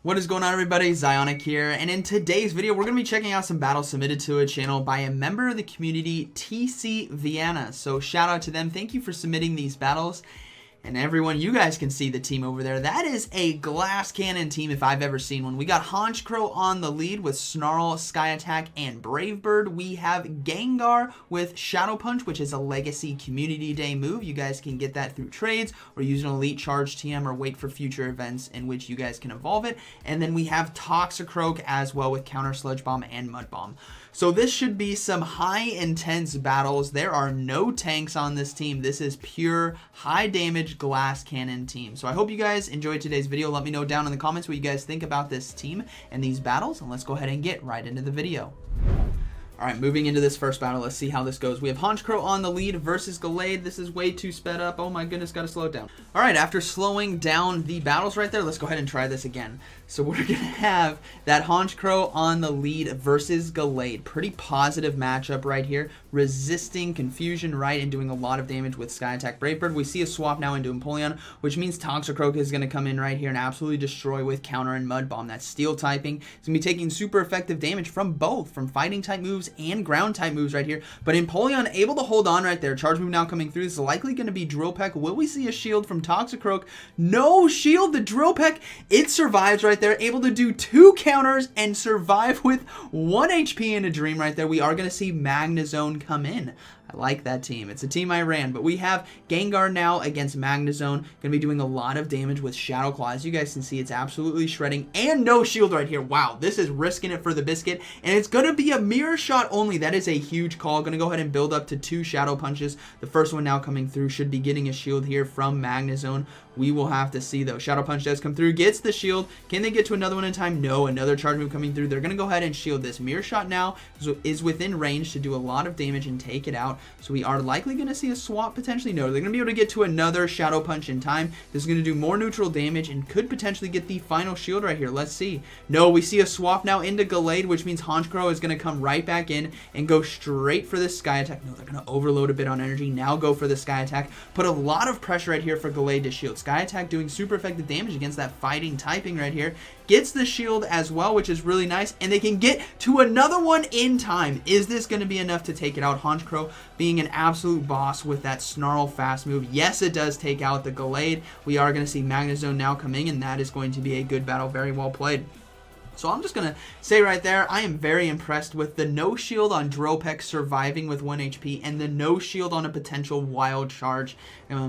What is going on, everybody? ZyoniK here, and in today's video we're going to be checking out some battles submitted to a channel by a member of the community, TC Vienna. So shout out to them. Thank you for submitting these battles. And everyone, you guys can see the team over there. That is a glass cannon team if I've ever seen one. We got Honchkrow on the lead with Snarl, Sky Attack, and Brave Bird. We have Gengar with Shadow Punch, which is a Legacy Community Day move. You guys can get that through trades or use an Elite Charge TM or wait for future events in which you guys can evolve it. And then we have Toxicroak as well with Counter Sludge Bomb and Mud Bomb. So this should be some high intense battles. There are no tanks on this team. This is pure high damage glass cannon team. So I hope you guys enjoyed today's video. Let me know down in the comments what you guys think about this team and these battles, and let's go ahead and get right into the video. Alright, moving into this first battle, let's see how this goes. We have Honchkrow on the lead versus Gallade. This is way too sped up. Oh my goodness, gotta slow it down. Alright, after slowing down the battles right there, let's go ahead and try this again. So we're gonna have that Honchkrow on the lead versus Gallade. Pretty positive matchup right here. Resisting Confusion, right, and doing a lot of damage with Sky Attack Brave Bird. We see a swap now into Empoleon, which means Toxicroak is gonna come in right here and absolutely destroy with Counter and Mud Bomb. That's Steel typing. It's gonna be taking super effective damage from both, from fighting type moves and ground type moves right here. But Empoleon able to hold on right there. Charge move now coming through. This is likely going to be Drill Peck. Will we see a shield from Toxicroak? No shield. The Drill Peck, it survives right there. Able to do 2 counters and survive with 1 HP in a dream right there. We are going to see Magnezone come in. I like that team. It's a team I ran, but we have Gengar now against Magnezone. Going to be doing a lot of damage with Shadow Claw. As you guys can see, it's absolutely shredding and no shield right here. Wow, this is risking it for the biscuit, and it's going to be a mirror shot only. That is a huge call. Going to go ahead and build up to 2 Shadow Punches. The first one now coming through should be getting a shield here from Magnezone. We will have to see though. Shadow Punch does come through, gets the shield. Can they get to another one in time? No, another charge move coming through. They're going to go ahead and shield this. Mirror Shot now is within range to do a lot of damage and take it out. So we are likely going to see a swap potentially. No, they're going to be able to get to another Shadow Punch in time. This is going to do more neutral damage and could potentially get the final shield right here. Let's see. No, we see a swap now into Gallade, which means Honchkrow is going to come right back in and go straight for this Sky Attack. No, they're going to overload a bit on energy. Now go for the Sky Attack. Put a lot of pressure right here for Gallade to shield. Sky Attack doing super effective damage against that fighting typing right here. Gets the shield as well, which is really nice, and they can get to another one in time. Is this going to be enough to take it out? Honchkrow being an absolute boss with that Snarl fast move. Yes, it does take out the Gallade. We are going to see Magnezone now coming, and that is going to be a good battle. Very well played. So I'm just going to say right there, I am very impressed with the no shield on Drill Peck surviving with 1 HP and the no shield on a potential wild charge,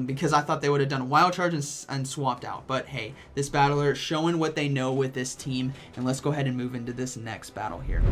because I thought they would have done a wild charge and swapped out. But hey, this battler showing what they know with this team, and let's go ahead and move into this next battle here.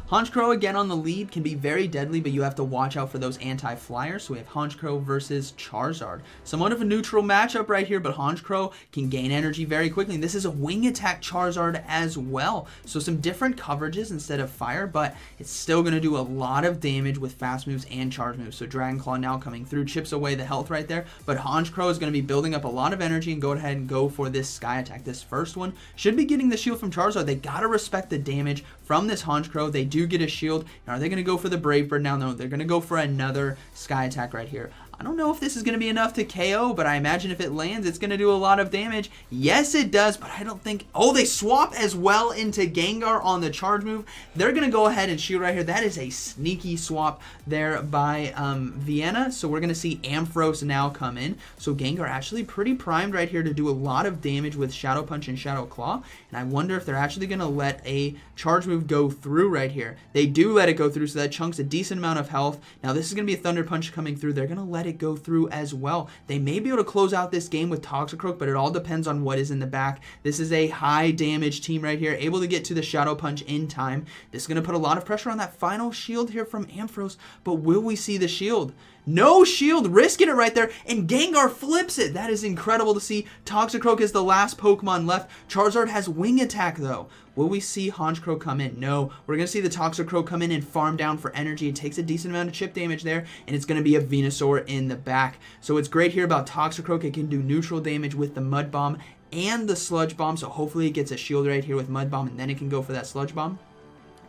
Honchkrow again on the lead can be very deadly, but you have to watch out for those anti-flyers. So we have Honchkrow versus Charizard. Somewhat of a neutral matchup right here, but Honchkrow can gain energy very quickly. And this is a wing attack Charizard as well. So some different coverages instead of fire, but it's still going to do a lot of damage with fast moves and charge moves. So Dragon Claw now coming through, chips away the health right there, but Honchkrow is going to be building up a lot of energy and go ahead and go for this Sky Attack. This first one should be getting the shield from Charizard. They got to respect the damage from this Honchkrow. They do get a shield. Now, are they going to go for the Brave Bird now? No, they're going to go for another Sky Attack right here. I don't know if this is going to be enough to KO, but I imagine if it lands, it's going to do a lot of damage. Yes, it does, but I don't think... Oh, they swap as well into Gengar on the charge move. They're going to go ahead and shield right here. That is a sneaky swap there by Vienna. So we're going to see Ampharos now come in. So Gengar actually pretty primed right here to do a lot of damage with Shadow Punch and Shadow Claw. And I wonder if they're actually going to let a charge move go through right here. They do let it go through, so that chunks a decent amount of health. Now, this is going to be a Thunder Punch coming through. They're going to let it go through as well. They may be able to close out this game with Toxicroak, but it all depends on what is in the back. This is a high damage team right here, able to get to the Shadow Punch in time. This is going to put a lot of pressure on that final shield here from Ampharos, but will we see the shield? No shield, risking it right there, and Gengar flips it. That is incredible to see. Toxicroak is the last Pokemon left. Charizard has wing attack though. Will we see Honchkrow come in? No. We're going to see the Toxicroak come in and farm down for energy. It takes a decent amount of chip damage there, and it's going to be a Venusaur in the back. So it's great here about Toxicroak. It can do neutral damage with the Mud Bomb and the Sludge Bomb, so hopefully it gets a shield right here with Mud Bomb, and then it can go for that Sludge Bomb.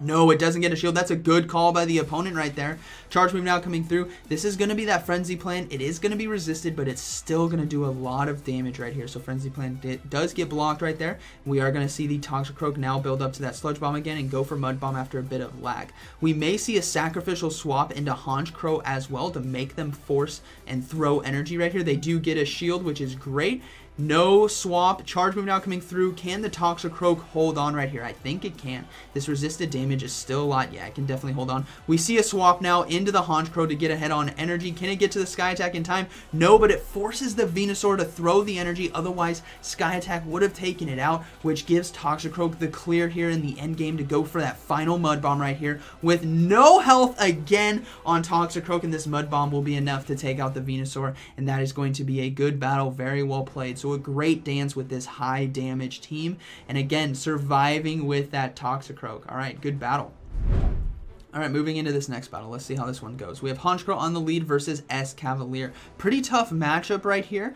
No, it doesn't get a shield. That's a good call by the opponent right there. Charge move now coming through. This is going to be that Frenzy Plant. It is going to be resisted, but it's still going to do a lot of damage right here. So Frenzy Plant does get blocked right there. We are going to see the Toxicroak now build up to that Sludge Bomb again and go for Mud Bomb after a bit of lag. We may see a sacrificial swap into Honchkrow as well to make them force and throw energy right here. They do get a shield, which is great. No swap. Charge move now coming through. Can the Toxicroak hold on right here? I think it can. This resisted damage is still a lot. Yeah, it can definitely hold on. We see a swap now into the Honchkrow to get ahead on energy. Can it get to the Sky Attack in time? No, but it forces the Venusaur to throw the energy. Otherwise, Sky Attack would have taken it out, which gives Toxicroak the clear here in the end game to go for that final Mud Bomb right here with no health again on Toxicroak, and this Mud Bomb will be enough to take out the Venusaur, and that is going to be a good battle. Very well played. So a great dance with this high damage team. And again, surviving with that Toxicroak. All right, good battle. All right, moving into this next battle. Let's see how this one goes. We have Honchkrow on the lead versus S Cavalier. Pretty tough matchup right here,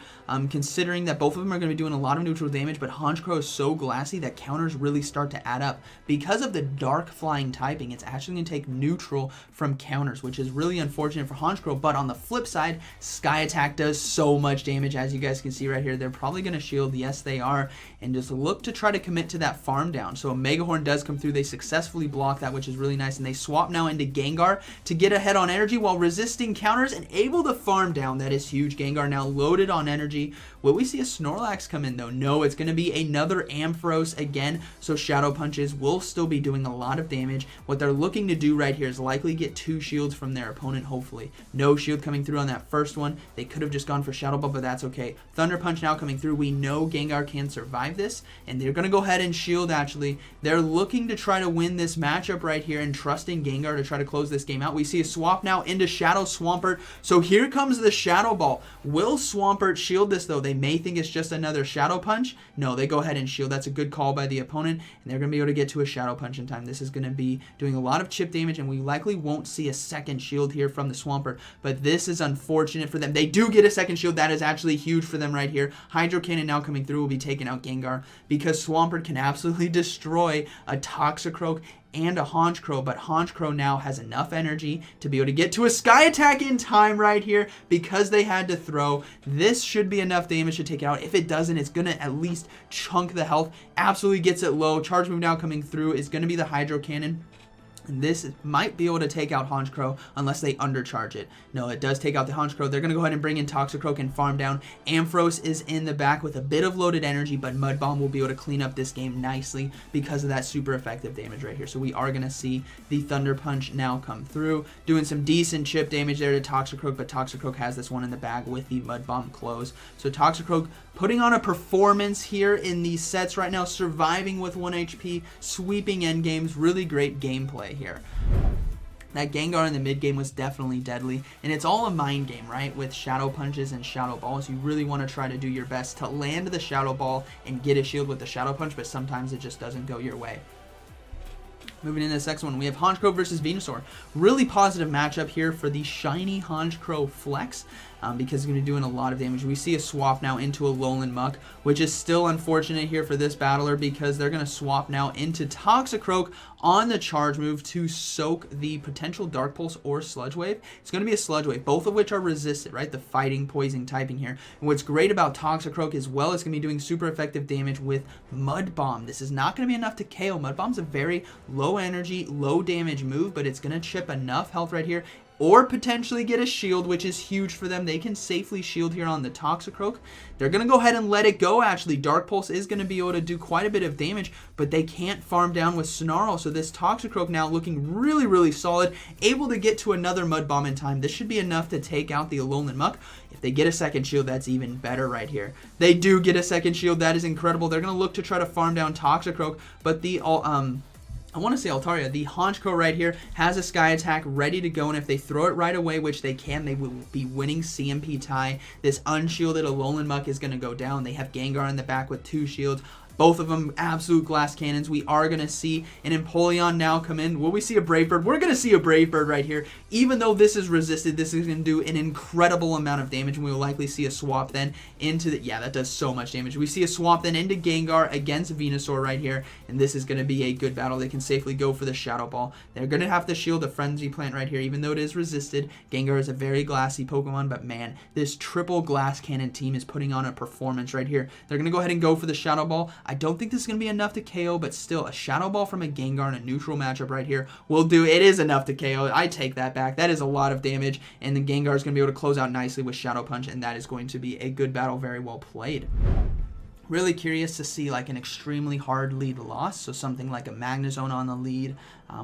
considering that both of them are going to be doing a lot of neutral damage, but Honchkrow is so glassy that counters really start to add up. Because of the dark flying typing, it's actually going to take neutral from counters, which is really unfortunate for Honchkrow. But on the flip side, Sky Attack does so much damage, as you guys can see right here. They're probably going to shield. Yes, they are. And just look to try to commit to that farm down. So a Mega Horn does come through. They successfully block that, which is really nice. And they swap now into Gengar to get ahead on energy while resisting counters and able to farm down. That is huge. Gengar now loaded on energy. Will we see a Snorlax come in though? No, it's going to be another Ampharos again. So Shadow Punches will still be doing a lot of damage. What they're looking to do right here is likely get 2 shields from their opponent, hopefully. No shield coming through on that first one. They could have just gone for Shadow Ball, but that's okay. Thunder Punch now coming through. We know Gengar can survive this, and they're going to go ahead and shield actually. They're looking to try to win this matchup right here and trusting Gengar to try to close this game out. We see a swap now into Shadow Swampert. So here comes the Shadow Ball. Will Swampert shield this though? They may think it's just another Shadow Punch. No, they go ahead and shield. That's a good call by the opponent, and they're going to be able to get to a Shadow Punch in time. This is going to be doing a lot of chip damage, and we likely won't see a second shield here from the Swampert, but this is unfortunate for them. They do get a second shield. That is actually huge for them right here. Hydro Cannon now coming through will be taking out Gengar because Swampert can absolutely destroy a Toxicroak and a Honchkrow, but Honchkrow now has enough energy to be able to get to a Sky Attack in time right here because they had to throw. This should be enough damage to take it out. If it doesn't, it's going to at least chunk the health. Absolutely gets it low. Charge move now coming through is going to be the Hydro Cannon. And this might be able to take out Honchkrow unless they undercharge it. No, it does take out the Honchkrow. They're going to go ahead and bring in Toxicroak and farm down. Ampharos is in the back with a bit of loaded energy, but Mud Bomb will be able to clean up this game nicely because of that super effective damage right here. So we are going to see the Thunder Punch now come through, doing some decent chip damage there to Toxicroak, but Toxicroak has this one in the bag with the Mud Bomb close. So Toxicroak putting on a performance here in these sets right now, surviving with 1 HP, sweeping endgames, really great gameplay here. That Gengar in the mid game was definitely deadly, and it's all a mind game, right? With Shadow Punches and Shadow Balls, you really want to try to do your best to land the Shadow Ball and get a shield with the Shadow Punch, but sometimes it just doesn't go your way. Moving into this next one, we have Honchkrow versus Venusaur. Really positive matchup here for the shiny Honchkrow Flex because it's going to be doing a lot of damage. We see a swap now into a Alolan Muck, which is still unfortunate here for this battler because they're going to swap now into Toxicroak on the charge move to soak the potential Dark Pulse or Sludge Wave. It's going to be a Sludge Wave, both of which are resisted, right? The fighting, poison typing here. And what's great about Toxicroak as well is going to be doing super effective damage with Mud Bomb. This is not going to be enough to KO. Mud Bomb's a very low energy, low damage move, but it's going to chip enough health right here or potentially get a shield, which is huge for them. They can safely shield here on the Toxicroak. They're going to go ahead and let it go, actually. Dark Pulse is going to be able to do quite a bit of damage, but they can't farm down with Snarl, so this Toxicroak now looking really, really solid, able to get to another Mud Bomb in time. This should be enough to take out the Alolan Muck. If they get a second shield, that's even better right here. They do get a second shield. That is incredible. They're going to look to try to farm down Toxicroak, but the I want to say Altaria, the Honchkrow right here has a Sky Attack ready to go, and if they throw it right away, which they can, they will be winning CMP tie. This unshielded Alolan Muck is going to go down. They have Gengar in the back with 2 shields. Both of them absolute glass cannons. We are going to see an Empoleon now come in. Will we see a Brave Bird? We're going to see a Brave Bird right here. Even though this is resisted, this is going to do an incredible amount of damage, and we will likely see a swap then into the... Yeah, that does so much damage. We see a swap then into Gengar against Venusaur right here, and this is going to be a good battle. They can safely go for the Shadow Ball. They're going to have to shield the Frenzy Plant right here, even though it is resisted. Gengar is a very glassy Pokemon, but man, this triple glass cannon team is putting on a performance right here. They're going to go ahead and go for the Shadow Ball. I don't think this is going to be enough to KO, but still, a Shadow Ball from a Gengar in a neutral matchup right here will do. It is enough to KO. I take that back. That is a lot of damage, and the Gengar is going to be able to close out nicely with Shadow Punch, and that is going to be a good battle. Very well played. Really curious to see like an extremely hard lead loss, so something like a Magnezone on the lead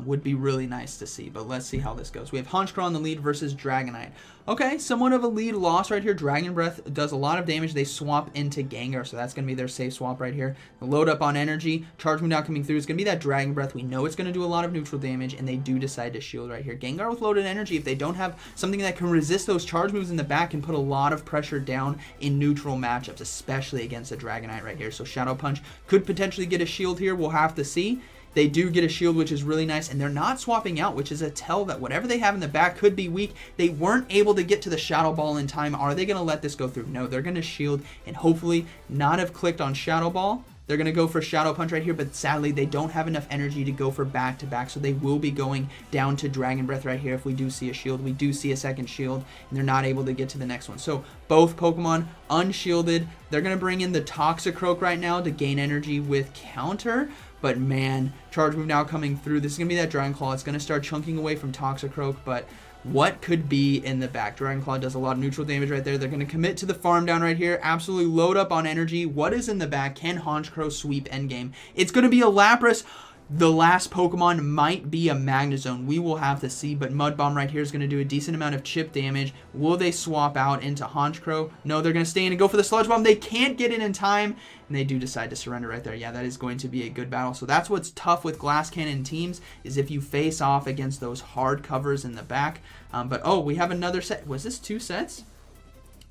would be really nice to see, but let's see how this goes. We have Honchkrow on the lead versus Dragonite. Okay, somewhat of a lead loss right here. Dragon Breath does a lot of damage. They swap into Gengar, so that's going to be their safe swap right here. The load up on energy. Charge Move now coming through is going to be that Dragon Breath. We know it's going to do a lot of neutral damage, and they do decide to shield right here. Gengar with loaded energy, if they don't have something that can resist those charge moves in the back, can put a lot of pressure down in neutral matchups, especially against a Dragonite right here. So Shadow Punch could potentially get a shield here. We'll have to see. They do get a shield, which is really nice, and they're not swapping out, which is a tell that whatever they have in the back could be weak. They weren't able to get to the Shadow Ball in time. Are they going to let this go through? No, they're going to shield and hopefully not have clicked on Shadow Ball. They're going to go for Shadow Punch right here, but sadly, they don't have enough energy to go for back-to-back, so they will be going down to Dragon Breath right here if we do see a shield. We do see a second shield, and they're not able to get to the next one. So both Pokemon unshielded. They're going to bring in the Toxicroak right now to gain energy with counter. But man, Charge Move now coming through. This is going to be that Dragon Claw. It's going to start chunking away from Toxicroak, but what could be in the back? Dragon Claw does a lot of neutral damage right there. They're going to commit to the farm down right here. Absolutely load up on energy. What is in the back? Can Honchkrow sweep endgame? It's going to be a Lapras. The last Pokemon might be a Magnezone. We will have to see, but Mud Bomb right here is going to do a decent amount of chip damage. Will they swap out into Honchkrow? No, they're going to stay in and go for the Sludge Bomb. They can't get in time, and they do decide to surrender right there. Yeah, that is going to be a good battle. So that's what's tough with Glass Cannon teams, is if you face off against those hard covers in the back. But, oh, we have another set. Was this 2 sets?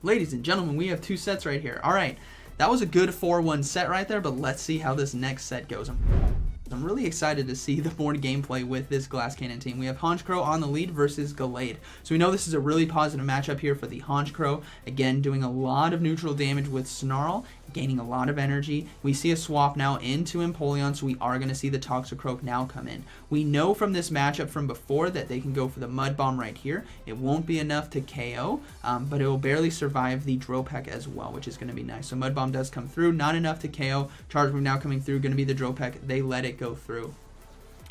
Ladies and gentlemen, we have 2 sets right here. All right, that was a good 4-1 set right there, but let's see how this next set goes. I'm really excited to see the board gameplay with this Glass Cannon team. We have Honchkrow on the lead versus Gallade. So we know this is a really positive matchup here for the Honchkrow. Again, doing a lot of neutral damage with Snarl, gaining a lot of energy. We see a swap now into Empoleon, so we are going to see the Toxicroak now come in. We know from this matchup from before that they can go for the Mud Bomb right here. It won't be enough to KO, but it will barely survive the Dropek as well, which is going to be nice. So Mud Bomb does come through, not enough to KO. Charge Move now coming through, going to be the Dropek. They let it go through.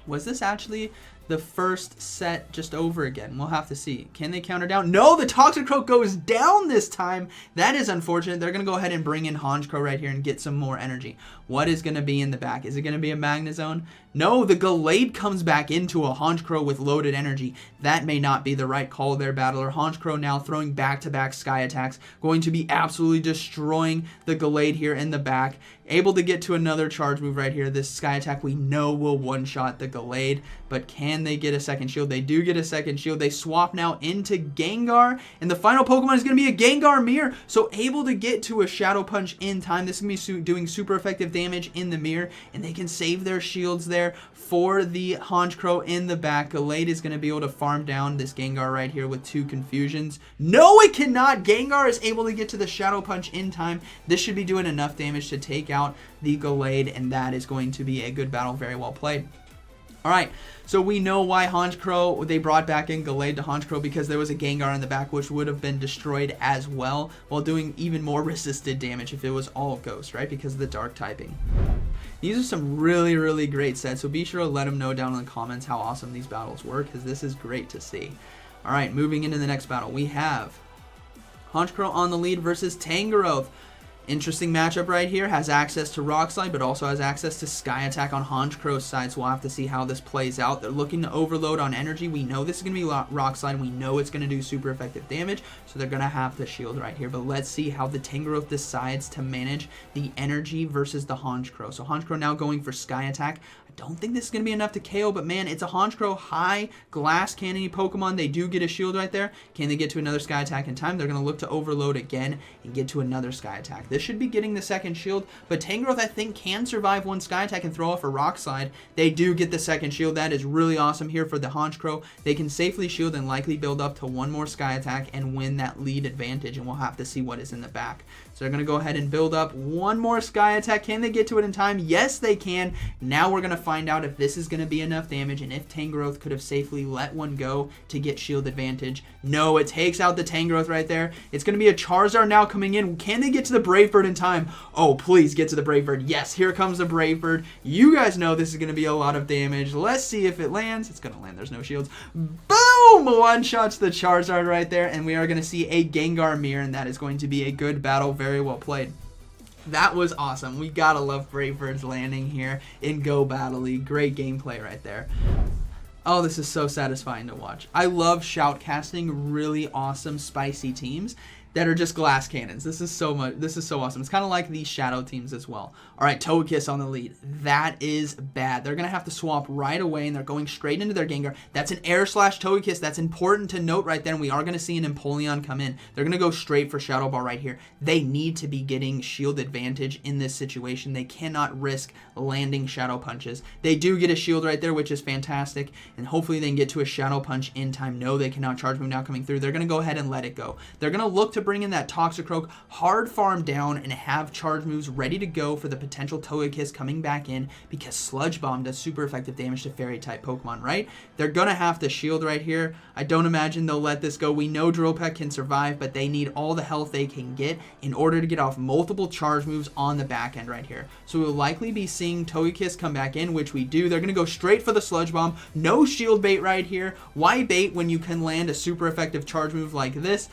Was this actually the first set just over again? We'll have to see. Can they counter down? No, the Toxicroak goes down this time. That is unfortunate. They're going to go ahead and bring in Honchkrow right here and get some more energy. What is going to be in the back? Is it going to be a Magnezone? No, the Gallade comes back into a Honchkrow with loaded energy. That may not be the right call there, Battler. Honchkrow now throwing back-to-back Sky Attacks. Going to be absolutely destroying the Gallade here in the back. Able to get to another charge move right here. This Sky Attack we know will one-shot the Gallade, but can they get a second shield? They do get a second shield. They swap now into Gengar, and the final Pokemon is going to be a Gengar Mirror, so able to get to a Shadow Punch in time. This is going to be doing super effective damage in the mirror, and they can save their shields there for the Honchkrow in the back. Gallade is going to be able to farm down this Gengar right here with 2 confusions. No, it cannot. Gengar is able to get to the Shadow Punch in time. This should be doing enough damage to take out the Gallade, and that is going to be a good battle. Very well played. Alright, so we know why Honchkrow, they brought back in Gallade to Honchkrow, because there was a Gengar in the back which would have been destroyed as well, while doing even more resisted damage if it was all Ghost, right? Because of the Dark typing. These are some really, really great sets, so be sure to let them know down in the comments how awesome these battles were, because this is great to see. Alright, moving into the next battle, we have Honchkrow on the lead versus Tangrowth. Interesting matchup right here. Has access to Rock Slide, but also has access to Sky Attack on Honchkrow's side, so we'll have to see how this plays out. They're looking to overload on energy. We know this is going to be Rock Slide. We know it's going to do super effective damage, so they're going to have to shield right here. But let's see how the Tangrowth decides to manage the energy versus the Honchkrow. So Honchkrow now going for Sky Attack. Don't think this is going to be enough to KO, but man, it's a Honchkrow high glass cannon Pokemon. They do get a shield right there. Can they get to another Sky Attack in time? They're going to look to overload again and get to another Sky Attack. This should be getting the second shield, but Tangrowth, I think, can survive one Sky Attack and throw off a Rock Slide. They do get the second shield. That is really awesome here for the Honchkrow. They can safely shield and likely build up to one more Sky Attack and win that lead advantage, and we'll have to see what is in the back. So they're going to go ahead and build up one more Sky Attack. Can they get to it in time? Yes, they can. Now we're going to find out if this is going to be enough damage and if Tangrowth could have safely let one go to get shield advantage. No, it takes out the Tangrowth right there. It's going to be a Charizard now coming in. Can they get to the Brave Bird in time? Oh, please get to the Brave Bird. Yes, here comes the Brave Bird. You guys know this is going to be a lot of damage. Let's see if it lands. It's going to land. There's no shields. Boom! One-shots the Charizard right there, and we are going to see a Gengar mirror, and that is going to be a good battle. Very well played. That was awesome. We gotta love Brave Birds landing here in Go Battle League. Great gameplay right there. Oh, this is so satisfying to watch. I love shoutcasting really awesome, spicy teams that are just glass cannons. This is so awesome. It's kind of like these shadow teams as well. All right, Togekiss on the lead. That is bad. They're going to have to swap right away, and they're going straight into their Gengar. That's an Air Slash Togekiss. That's important to note right there, and we are going to see an Empoleon come in. They're going to go straight for Shadow Ball right here. They need to be getting shield advantage in this situation. They cannot risk landing Shadow Punches. They do get a shield right there, which is fantastic, and hopefully they can get to a Shadow Punch in time. No, they cannot. Charge Move now coming through. They're going to go ahead and let it go. They're going to look to bring in that Toxicroak, hard farm down, and have charge moves ready to go for the potential Togekiss coming back in, because Sludge Bomb does super effective damage to Fairy type Pokemon, right? They're gonna have to shield right here. I don't imagine they'll let this go. We know Drillpeck can survive, but they need all the health they can get in order to get off multiple charge moves on the back end right here. So we'll likely be seeing Togekiss come back in, which we do. They're gonna go straight for the Sludge Bomb. No shield bait right here. Why bait when you can land a super effective charge move like this?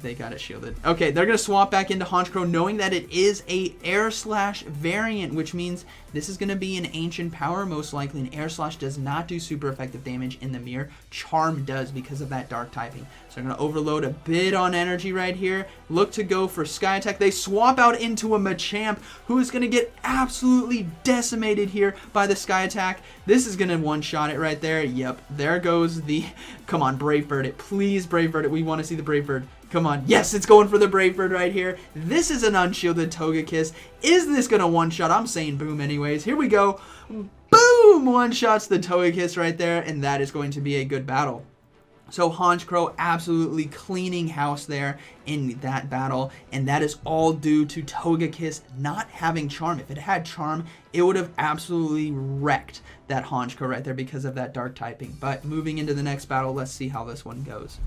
They got it shielded. Okay, they're going to swap back into Honchkrow, knowing that it is a Air Slash variant, which means this is going to be an Ancient Power, most likely. An Air Slash does not do super effective damage in the mirror. Charm does because of that dark typing. So they're going to overload a bit on energy right here. Look to go for Sky Attack. They swap out into a Machamp, who is going to get absolutely decimated here by the Sky Attack. This is going to one-shot it right there. Yep, there goes the... Come on, Brave Bird it. Please, Brave Bird it. We want to see the Brave Bird. Come on. Yes, it's going for the Brave Bird right here. This is an unshielded Togekiss. Is this going to one-shot? I'm saying boom anyways. Here we go. Boom! One-shots the Togekiss right there, and that is going to be a good battle. So Honchkrow absolutely cleaning house there in that battle, and that is all due to Togekiss not having Charm. If it had Charm, it would have absolutely wrecked that Honchkrow right there because of that dark typing. But moving into the next battle, let's see how this one goes.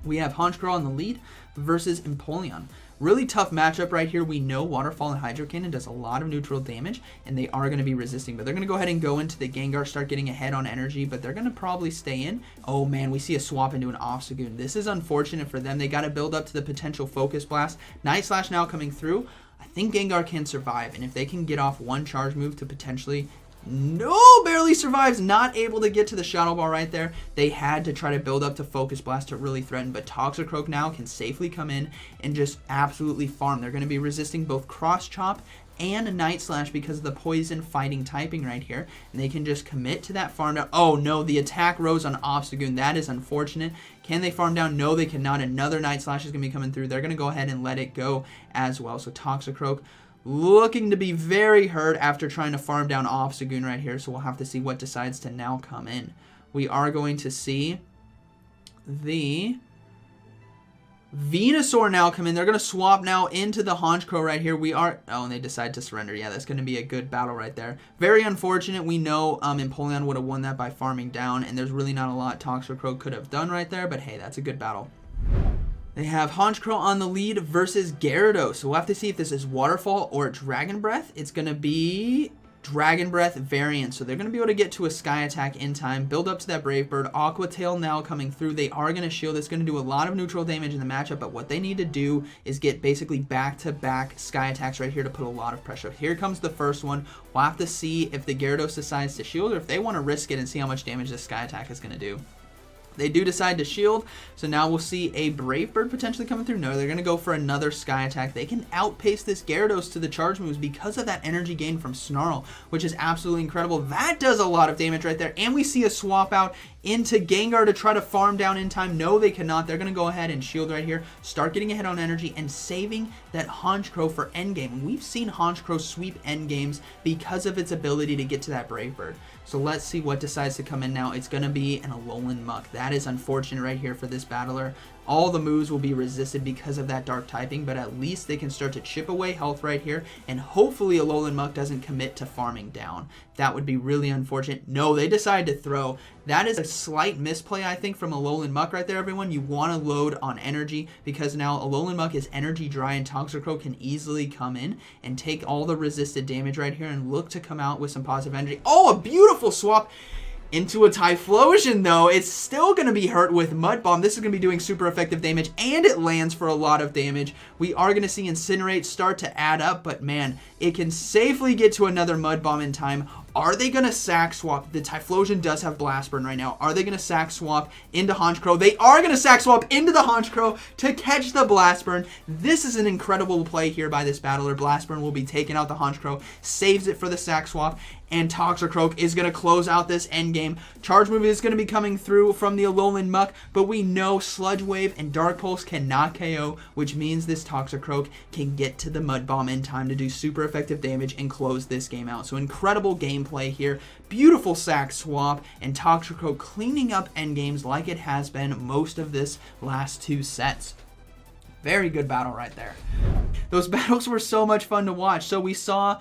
We have Honchkrow on the lead versus Empoleon. Really tough matchup right here. We know Waterfall and Hydro Cannon does a lot of neutral damage, and they are going to be resisting. But they're going to go ahead and go into the Gengar, start getting ahead on energy, but they're going to probably stay in. Oh man, we see a swap into an Obstagoon. This is unfortunate for them. They got to build up to the potential Focus Blast. Night Slash now coming through. I think Gengar can survive, and if they can get off one charge move to potentially... No, barely survives, not able to get to the Shadow Ball right there. They had to try to build up to Focus Blast to really threaten, but Toxicroak now can safely come in and just absolutely farm. They're going to be resisting both Cross Chop and Night Slash because of the poison fighting typing right here, and they can just commit to that farm down. Oh no, the attack rose on Obstagoon. That is unfortunate. Can they farm down? No, they cannot. Another Night Slash is going to be coming through. They're going to go ahead and let it go as well. So Toxicroak looking to be very hurt after trying to farm down Obstagoon right here, so we'll have to see what decides to now come in. We are going to see the Venusaur now come in. They're going to swap now into the Honchkrow right here. Oh, and they decide to surrender. Yeah, that's going to be a good battle right there. Very unfortunate. We know Empoleon would have won that by farming down, and there's really not a lot Toxicroak could have done right there, but hey, that's a good battle. They have Honchkrow on the lead versus Gyarados. So we'll have to see if this is Waterfall or Dragon Breath. It's going to be Dragon Breath variant. So they're going to be able to get to a Sky Attack in time, build up to that Brave Bird. Aqua Tail now coming through. They are going to shield. It's going to do a lot of neutral damage in the matchup, but what they need to do is get basically back-to-back Sky Attacks right here to put a lot of pressure. Here comes the first one. We'll have to see if the Gyarados decides to shield or if they want to risk it and see how much damage this Sky Attack is going to do. They do decide to shield, so now we'll see a Brave Bird potentially coming through. No, they're going to go for another Sky Attack. They can outpace this Gyarados to the charge moves because of that energy gain from Snarl, which is absolutely incredible. That does a lot of damage right there, and we see a swap out into Gengar to try to farm down in time. No, they cannot. They're going to go ahead and shield right here, start getting ahead on energy, and saving that Honchkrow for endgame. We've seen Honchkrow sweep endgames because of its ability to get to that Brave Bird. So let's see what decides to come in now. It's going to be an Alolan Muck. That is unfortunate right here for this battler. All the moves will be resisted because of that dark typing, but at least they can start to chip away health right here, and hopefully Alolan Muck doesn't commit to farming down. That would be really unfortunate. No, they decide to throw. That is a slight misplay, I think, from Alolan Muck right there, everyone. You want to load on energy because now Alolan Muck is energy dry, and Toxicroak can easily come in and take all the resisted damage right here and look to come out with some positive energy. Oh, a beautiful swap into a Typhlosion, though. It's still going to be hurt with Mud Bomb. This is going to be doing super effective damage, and it lands for a lot of damage. We are going to see Incinerate start to add up, but man, it can safely get to another Mud Bomb in time. Are they going to sack swap? The Typhlosion does have Blast Burn right now. Are they going to sack swap into Honchkrow? They are going to sack swap into the Honchkrow to catch the Blast Burn. This is an incredible play here by this battler. Blast Burn will be taking out the Honchkrow, saves it for the sack swap, and Toxicroak is going to close out this endgame. Charge move is going to be coming through from the Alolan Muck, but we know Sludge Wave and Dark Pulse cannot KO, which means this Toxicroak can get to the Mud Bomb in time to do super effective damage and close this game out. So incredible gameplay here. Beautiful sack swap, and Toxicroak cleaning up endgames like it has been most of this last 2 sets. Very good battle right there. Those battles were so much fun to watch. So we saw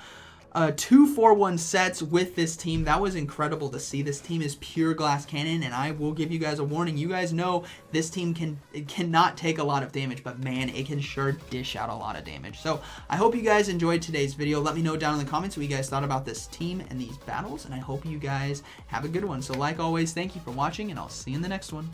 2 4-1 sets with this team. That was incredible to see. This team is pure Glass Cannon, and I will give you guys a warning. You guys know this team cannot take a lot of damage, but man, it can sure dish out a lot of damage. So I hope you guys enjoyed today's video. Let me know down in the comments what you guys thought about this team and these battles, and I hope you guys have a good one. So like always, thank you for watching, and I'll see you in the next one.